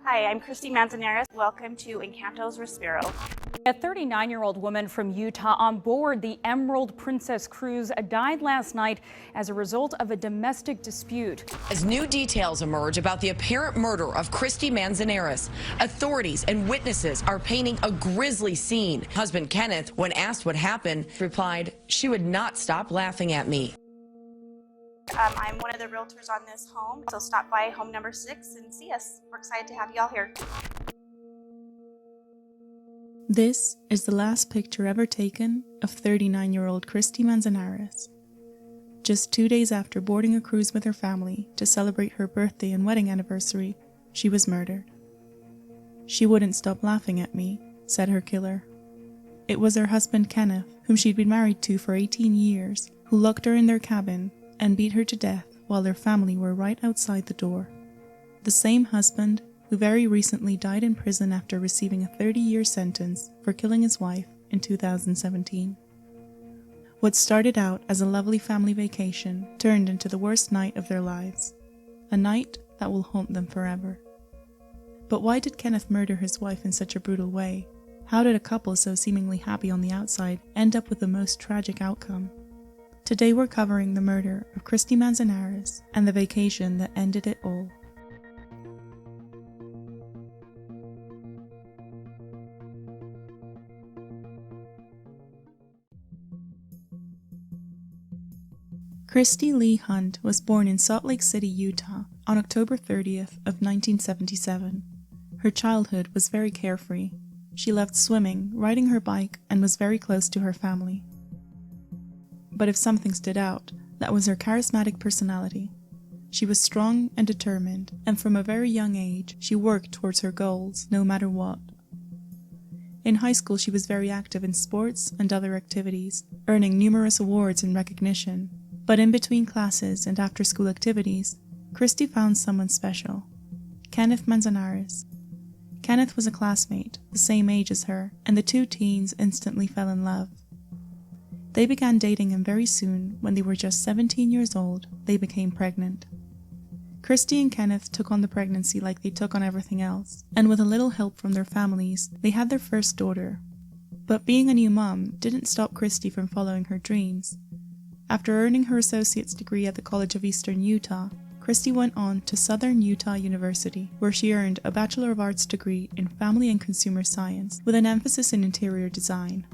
Hi, I'm Kristy Manzanares. Welcome to Encanto's Respiro. A 39-year-old woman from Utah on board the Emerald Princess cruise died last night as a result of a domestic dispute. As new details emerge about the apparent murder of Kristy Manzanares, authorities and witnesses are painting a grisly scene. Husband Kenneth, when asked what happened, replied, "She would not stop laughing at me." I'm one of the realtors on this home, so stop by home number 6 and see us. We're excited to have you all here. This is the last picture ever taken of 39-year-old Kristy Manzanares. Just 2 days after boarding a cruise with her family to celebrate her birthday and wedding anniversary, she was murdered. "She wouldn't stop laughing at me," said her killer. It was her husband Kenneth, whom she'd been married to for 18 years, who locked her in their cabin and beat her to death while their family were right outside the door. The same husband who very recently died in prison after receiving a 30-year sentence for killing his wife in 2017. What started out as a lovely family vacation turned into the worst night of their lives, a night that will haunt them forever. But why did Kenneth murder his wife in such a brutal way? How did a couple so seemingly happy on the outside end up with the most tragic outcome? Today we're covering the murder of Kristy Manzanares and the vacation that ended it all. Kristy Lee Hunt was born in Salt Lake City, Utah on October 30th of 1977. Her childhood was very carefree. She loved swimming, riding her bike, and was very close to her family. But if something stood out, that was her charismatic personality. She was strong and determined, and from a very young age, she worked towards her goals, no matter what. In high school, she was very active in sports and other activities, earning numerous awards and recognition. But in between classes and after-school activities, Kristy found someone special, Kenneth Manzanares. Kenneth was a classmate, the same age as her, and the two teens instantly fell in love. They began dating, and very soon, when they were just 17 years old, they became pregnant. Kristy and Kenneth took on the pregnancy like they took on everything else, and with a little help from their families, they had their first daughter. But being a new mom didn't stop Kristy from following her dreams. After earning her associate's degree at the College of Eastern Utah, Kristy went on to Southern Utah University, where she earned a Bachelor of Arts degree in Family and Consumer Science with an emphasis in interior design.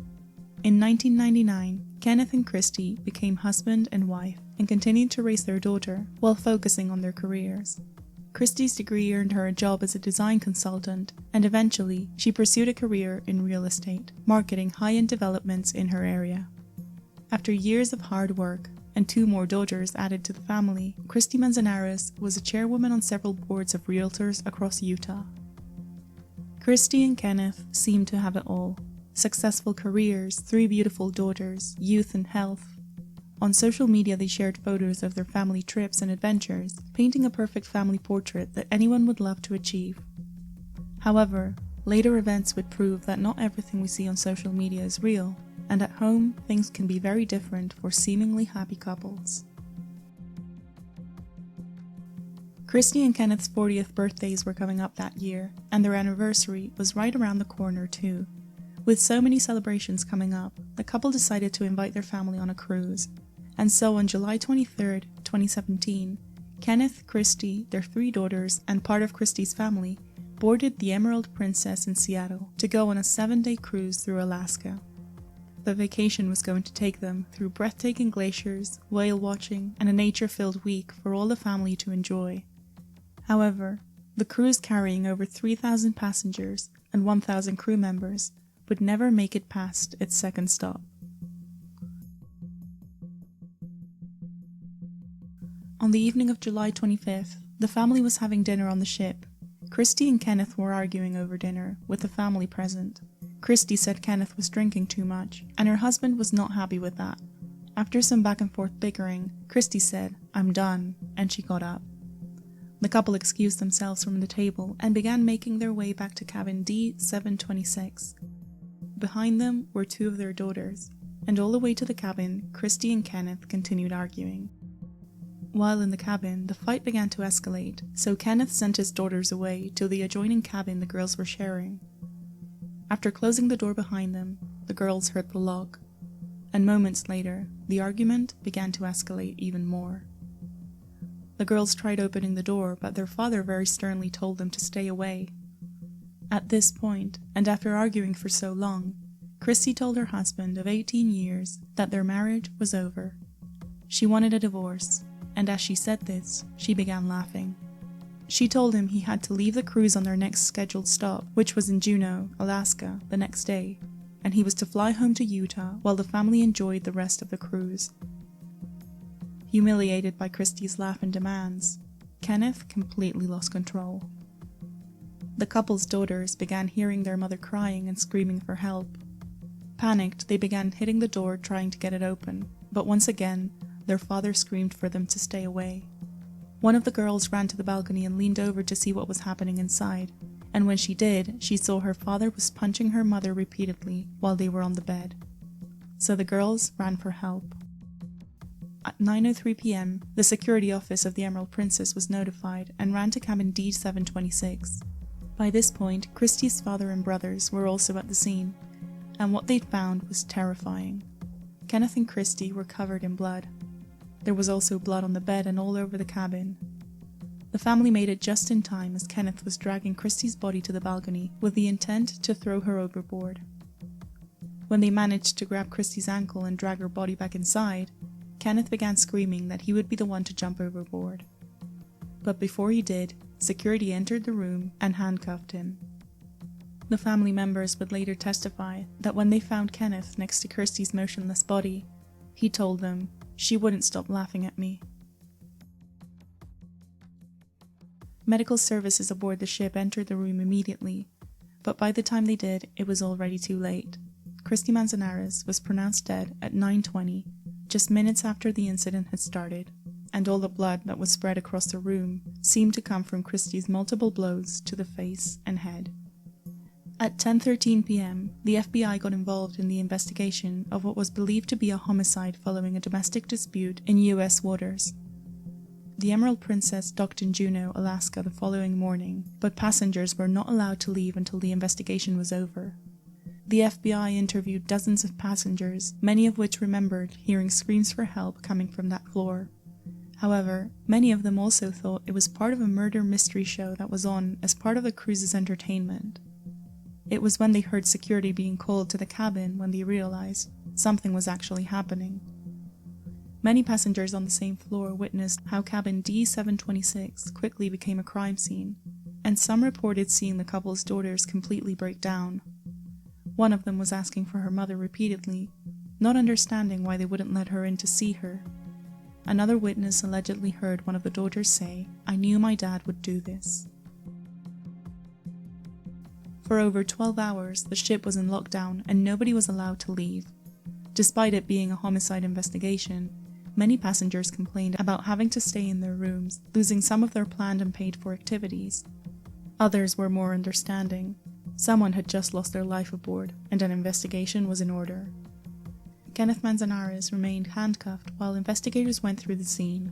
In 1999, Kenneth and Kristy became husband and wife and continued to raise their daughter while focusing on their careers. Kristy's degree earned her a job as a design consultant, and eventually she pursued a career in real estate, marketing high-end developments in her area. After years of hard work and 2 more daughters added to the family, Kristy Manzanares was a chairwoman on several boards of realtors across Utah. Kristy and Kenneth seemed to have it all. Successful careers, 3 beautiful daughters, youth and health. On social media they shared photos of their family trips and adventures, painting a perfect family portrait that anyone would love to achieve. However, later events would prove that not everything we see on social media is real, and at home things can be very different for seemingly happy couples. Kristy and Kenneth's 40th birthdays were coming up that year, and their anniversary was right around the corner too. With so many celebrations coming up, the couple decided to invite their family on a cruise. And so on July 23, 2017, Kenneth, Kristy, their 3 daughters, and part of Kristy's family boarded the Emerald Princess in Seattle to go on a 7-day cruise through Alaska. The vacation was going to take them through breathtaking glaciers, whale watching, and a nature-filled week for all the family to enjoy. However, the cruise carrying over 3,000 passengers and 1,000 crew members would never make it past its second stop. On the evening of July 25th, the family was having dinner on the ship. Kristy and Kenneth were arguing over dinner, with the family present. Kristy said Kenneth was drinking too much, and her husband was not happy with that. After some back and forth bickering, Kristy said, "I'm done," and she got up. The couple excused themselves from the table and began making their way back to cabin D726. Behind them were 2 of their daughters, and all the way to the cabin, Kristy and Kenneth continued arguing. While in the cabin, the fight began to escalate, so Kenneth sent his daughters away to the adjoining cabin the girls were sharing. After closing the door behind them, the girls heard the lock, and moments later, the argument began to escalate even more. The girls tried opening the door, but their father very sternly told them to stay away. At this point, and after arguing for so long, Kristy told her husband of 18 years that their marriage was over. She wanted a divorce, and as she said this, she began laughing. She told him he had to leave the cruise on their next scheduled stop, which was in Juneau, Alaska, the next day, and he was to fly home to Utah while the family enjoyed the rest of the cruise. Humiliated by Kristy's laugh and demands, Kenneth completely lost control. The couple's daughters began hearing their mother crying and screaming for help. Panicked, they began hitting the door trying to get it open, but once again, their father screamed for them to stay away. One of the girls ran to the balcony and leaned over to see what was happening inside, and when she did, she saw her father was punching her mother repeatedly while they were on the bed. So the girls ran for help. At 9:03 p.m., the security office of the Emerald Princess was notified and ran to cabin D726. By this point, Kristy's father and brothers were also at the scene, and what they'd found was terrifying. Kenneth and Kristy were covered in blood. There was also blood on the bed and all over the cabin. The family made it just in time as Kenneth was dragging Kristy's body to the balcony with the intent to throw her overboard. When they managed to grab Kristy's ankle and drag her body back inside, Kenneth began screaming that he would be the one to jump overboard. But before he did, security entered the room and handcuffed him. The family members would later testify that when they found Kenneth next to Kristy's motionless body, he told them, "She wouldn't stop laughing at me." Medical services aboard the ship entered the room immediately, but by the time they did, it was already too late. Kristy Manzanares was pronounced dead at 9:20, just minutes after the incident had started, and all the blood that was spread across the room seemed to come from Kristy's multiple blows to the face and head. At 10:13 p.m., the FBI got involved in the investigation of what was believed to be a homicide following a domestic dispute in U.S. waters. The Emerald Princess docked in Juneau, Alaska the following morning, but passengers were not allowed to leave until the investigation was over. The FBI interviewed dozens of passengers, many of which remembered hearing screams for help coming from that floor. However, many of them also thought it was part of a murder mystery show that was on as part of the cruise's entertainment. It was when they heard security being called to the cabin when they realized something was actually happening. Many passengers on the same floor witnessed how cabin D726 quickly became a crime scene, and some reported seeing the couple's daughters completely break down. One of them was asking for her mother repeatedly, not understanding why they wouldn't let her in to see her. Another witness allegedly heard one of the daughters say, "I knew my dad would do this." For over 12 hours, the ship was in lockdown and nobody was allowed to leave. Despite it being a homicide investigation, many passengers complained about having to stay in their rooms, losing some of their planned and paid-for activities. Others were more understanding. Someone had just lost their life aboard, and an investigation was in order. Kenneth Manzanares remained handcuffed while investigators went through the scene.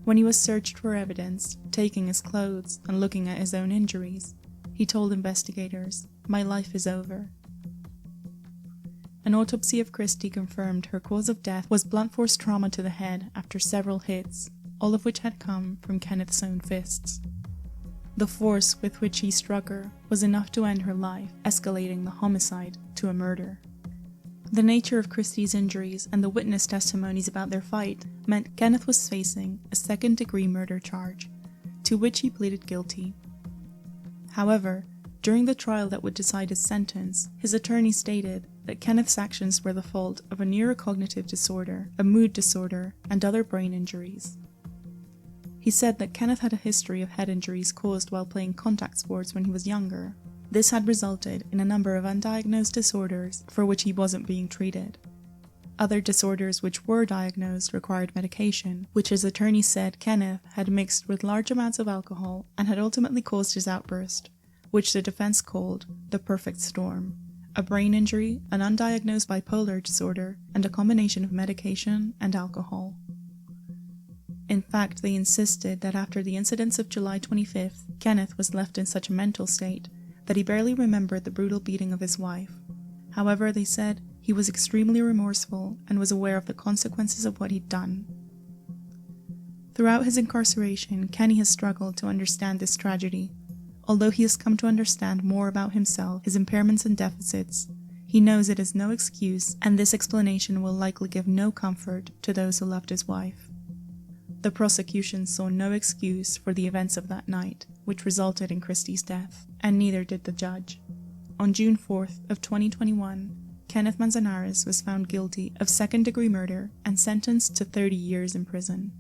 When he was searched for evidence, taking his clothes and looking at his own injuries, he told investigators, "My life is over." An autopsy of Kristy confirmed her cause of death was blunt force trauma to the head after several hits, all of which had come from Kenneth's own fists. The force with which he struck her was enough to end her life, escalating the homicide to a murder. The nature of Kristy's injuries and the witness testimonies about their fight meant Kenneth was facing a second-degree murder charge, to which he pleaded guilty. However, during the trial that would decide his sentence, his attorney stated that Kenneth's actions were the fault of a neurocognitive disorder, a mood disorder, and other brain injuries. He said that Kenneth had a history of head injuries caused while playing contact sports when he was younger. This had resulted in a number of undiagnosed disorders for which he wasn't being treated. Other disorders which were diagnosed required medication, which his attorney said Kenneth had mixed with large amounts of alcohol and had ultimately caused his outburst, which the defense called the perfect storm: a brain injury, an undiagnosed bipolar disorder, and a combination of medication and alcohol. In fact, they insisted that after the incidents of July 25th, Kenneth was left in such a mental state that he barely remembered the brutal beating of his wife. However, they said he was extremely remorseful and was aware of the consequences of what he'd done. Throughout his incarceration, Kenny has struggled to understand this tragedy. Although he has come to understand more about himself, his impairments and deficits, he knows it is no excuse, and this explanation will likely give no comfort to those who loved his wife. The prosecution saw no excuse for the events of that night, which resulted in Kristy's death, and neither did the judge. On June 4th of 2021, Kenneth Manzanares was found guilty of second-degree murder and sentenced to 30 years in prison.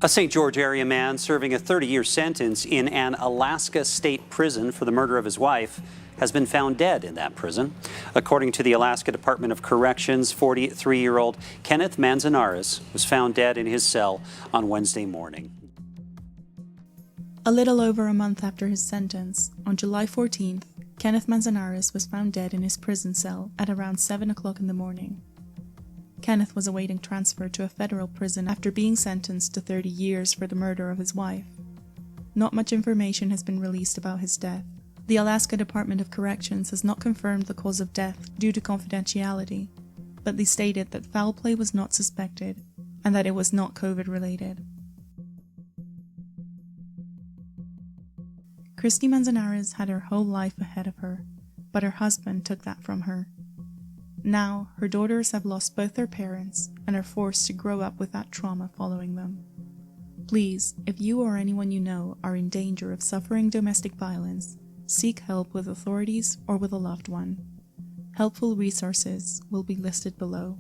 A St. George area man serving a 30-year sentence in an Alaska state prison for the murder of his wife has been found dead in that prison. According to the Alaska Department of Corrections, 43-year-old Kenneth Manzanares was found dead in his cell on Wednesday morning. A little over a month after his sentence, on July 14th, Kenneth Manzanares was found dead in his prison cell at around 7 o'clock in the morning. Kenneth was awaiting transfer to a federal prison after being sentenced to 30 years for the murder of his wife. Not much information has been released about his death. The Alaska Department of Corrections has not confirmed the cause of death due to confidentiality, but they stated that foul play was not suspected and that it was not COVID-related. Kristy Manzanares had her whole life ahead of her, but her husband took that from her. Now, her daughters have lost both their parents and are forced to grow up with that trauma following them. Please, if you or anyone you know are in danger of suffering domestic violence, seek help with authorities or with a loved one. Helpful resources will be listed below.